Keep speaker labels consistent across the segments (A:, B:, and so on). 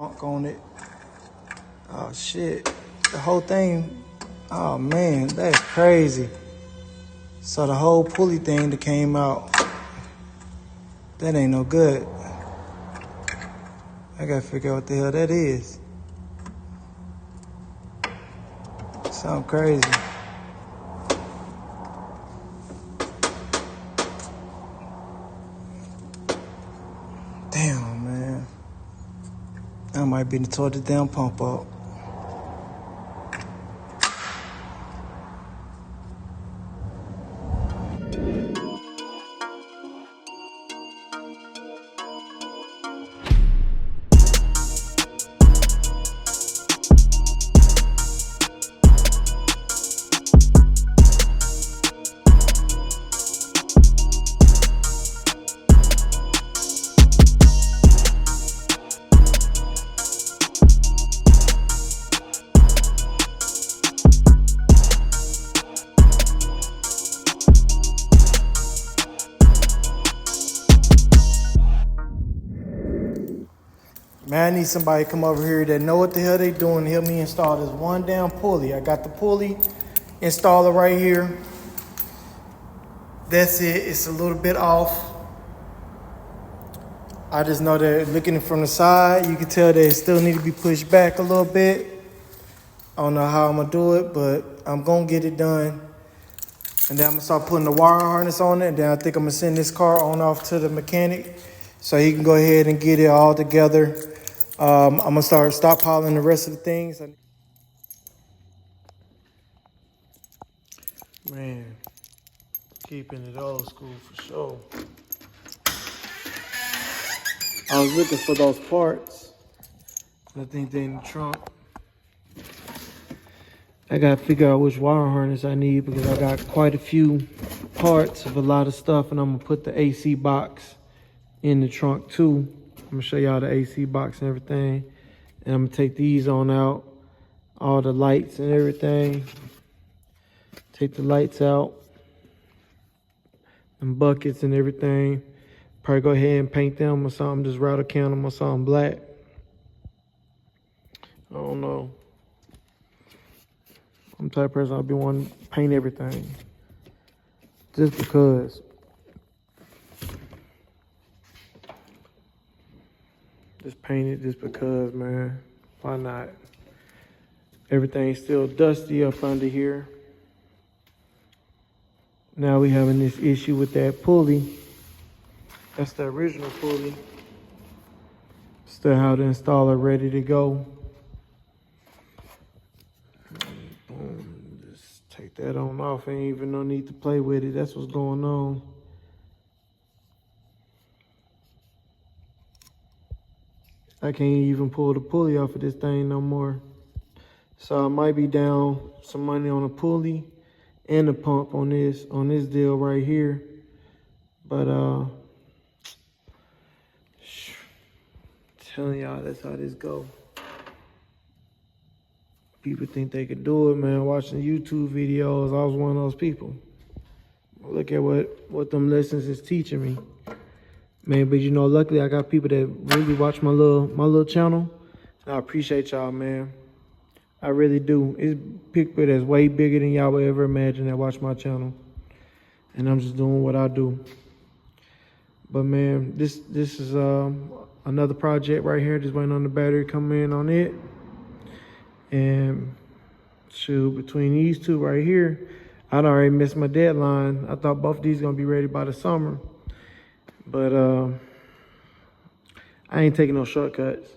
A: On it. Oh shit. The whole thing. Oh man, that's crazy. So the whole pulley thing that came out, that ain't no good. I gotta figure out what the hell that is. Sound crazy. Damn, man. I might be tore the damn pump up. Man, I need somebody to come over here that know what the hell they doing to help me install this one damn pulley. I got the pulley installer right here. That's it. It's a little bit off. I just know that looking from the side, you can tell that it still need to be pushed back a little bit. I don't know how I'm gonna do it, but I'm gonna get it done. And then I'm gonna start putting the wire harness on it. And then I think I'm gonna send this car on off to the mechanic so he can go ahead and get it all together. I'm gonna start stockpiling the rest of the things. Man, keeping it old school for sure. I was looking for those parts. I think they're in the trunk. I gotta figure out which wire harness I need because I got quite a few parts of a lot of stuff, and I'm gonna put the AC box in the trunk too. I'm gonna show y'all the AC box and everything. And I'm gonna take these on out, all the lights and everything. Take the lights out and buckets and everything. Probably go ahead and paint them or something, just rattle can them or something black. I don't know. I'm the type of person I'll be wanting to paint everything. Just because. Just paint it just because, man. Why not? Everything's still dusty up under here. Now we having this issue with that pulley. That's the original pulley. Still have the installer ready to go. Boom, just take that on off. Ain't even no need to play with it. That's what's going on. I can't even pull the pulley off of this thing no more. So I might be down some money on a pulley and a pump on this deal right here. But telling y'all that's how this go. People think they could do it, man. Watching YouTube videos, I was one of those people. Look at what them lessons is teaching me. Man, but you know, luckily I got people that really watch my little channel. And I appreciate y'all, man. I really do. It's people that's way bigger than y'all would ever imagine that watch my channel. And I'm just doing what I do. But man, this is another project right here. Just waiting on the battery coming in on it. And shoot, between these two right here, I'd already missed my deadline. I thought both of these gonna be ready by the summer. But I ain't taking no shortcuts.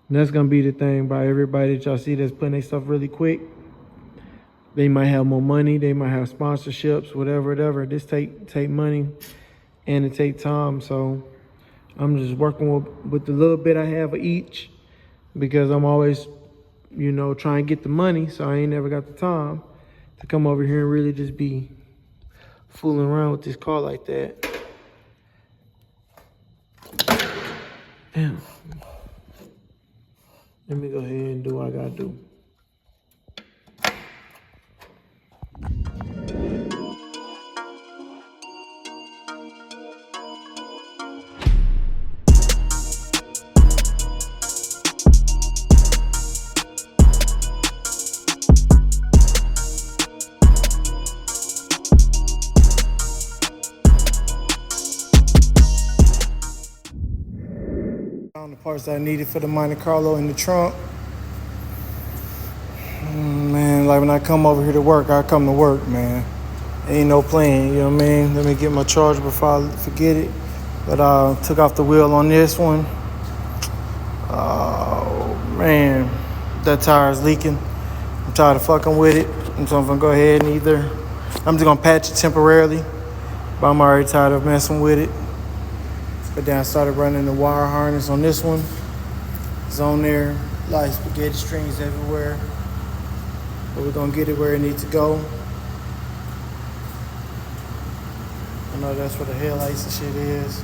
A: And that's gonna be the thing by everybody that y'all see that's putting their stuff really quick. They might have more money, they might have sponsorships, whatever. This take money and it take time. So I'm just working with the little bit I have of each because I'm always, you know, trying to get the money. So I ain't never got the time to come over here and really just be fooling around with this car like that. Damn. Let me go ahead and do what I gotta do. parts that I needed for the Monte Carlo in the trunk. Man, like when I come over here to work, I come to work, man. Ain't no playing, you know what I mean? Let me get my charger before I forget it. But I took off the wheel on this one. Oh, man. That tire is leaking. I'm tired of fucking with it. And so I'm gonna go ahead and I'm just gonna patch it temporarily. But I'm already tired of messing with it. But then I started running the wire harness on this one. It's on there. A lot of spaghetti strings everywhere. But we're gonna get it where it needs to go. I know that's where the headlights and shit is.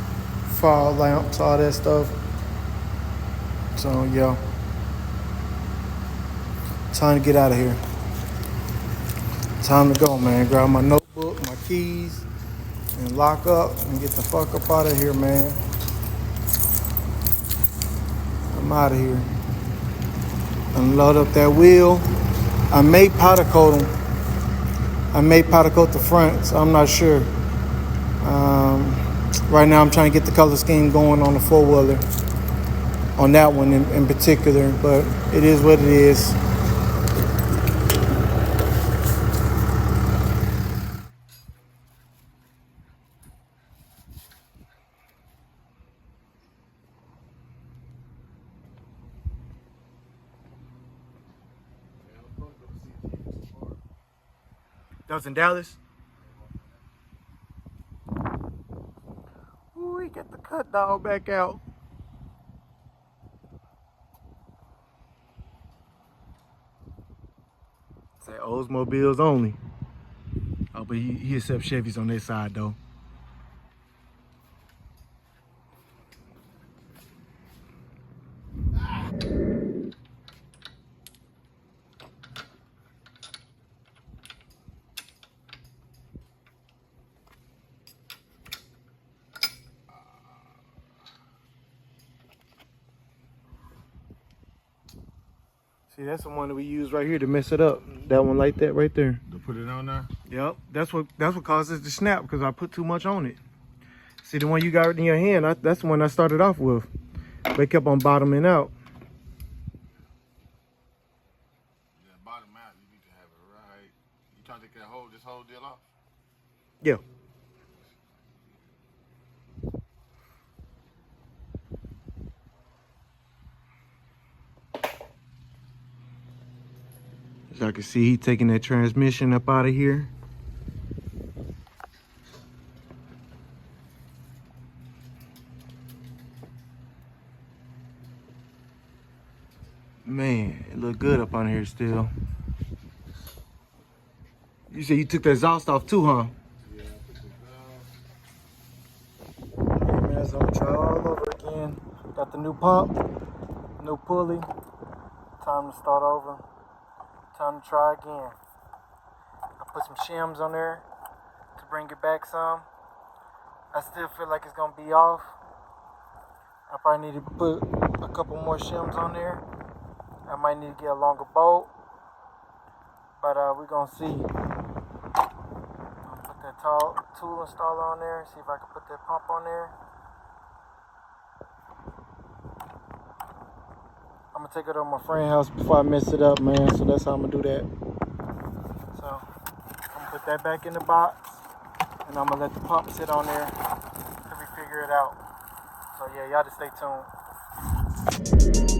A: Fog lamps, all that stuff. So yeah. Time to get out of here. Time to go, man. Grab my notebook, my keys, and lock up and get the fuck up out of here, man. I'm out of here. Unload up that wheel. I may powder coat them. I may powder coat the front, so I'm not sure. Right now I'm trying to get the color scheme going on the four-wheeler. On that one in particular, but it is what it is. That was in Dallas? Ooh, we get the cut dog back out. Say Oldsmobiles only. Oh, but he accepts Chevys on this side though. See, that's the one that we use right here to mess it up. That one like that right there.
B: To put it on there?
A: Yep, that's what causes it to snap because I put too much on it. See, the one you got in your hand, that's the one I started off with. They kept on bottoming out.
B: Yeah, bottom out, you need to have it right. You trying to take this whole deal off?
A: Yeah. As I can see, he taking that transmission up out of here. Man, it look good up on here still. You said you took the exhaust off too, huh?
B: Yeah, I took it
A: Okay, man, so I'm gonna try all over again. Got the new pump, new pulley. Time to start over. Time to try again. I put some shims on there to bring it back some. I still feel like it's gonna be off. I probably need to put a couple more shims on there. I might need to get a longer bolt, but we're gonna see. I'll put that tool installer on there, see if I can put that pump on there. I'm gonna take it to my friend's house before I mess it up, man, so that's how I'm gonna do that. So, I'm gonna put that back in the box, and I'm gonna let the pump sit on there till we figure it out. So yeah, y'all just stay tuned.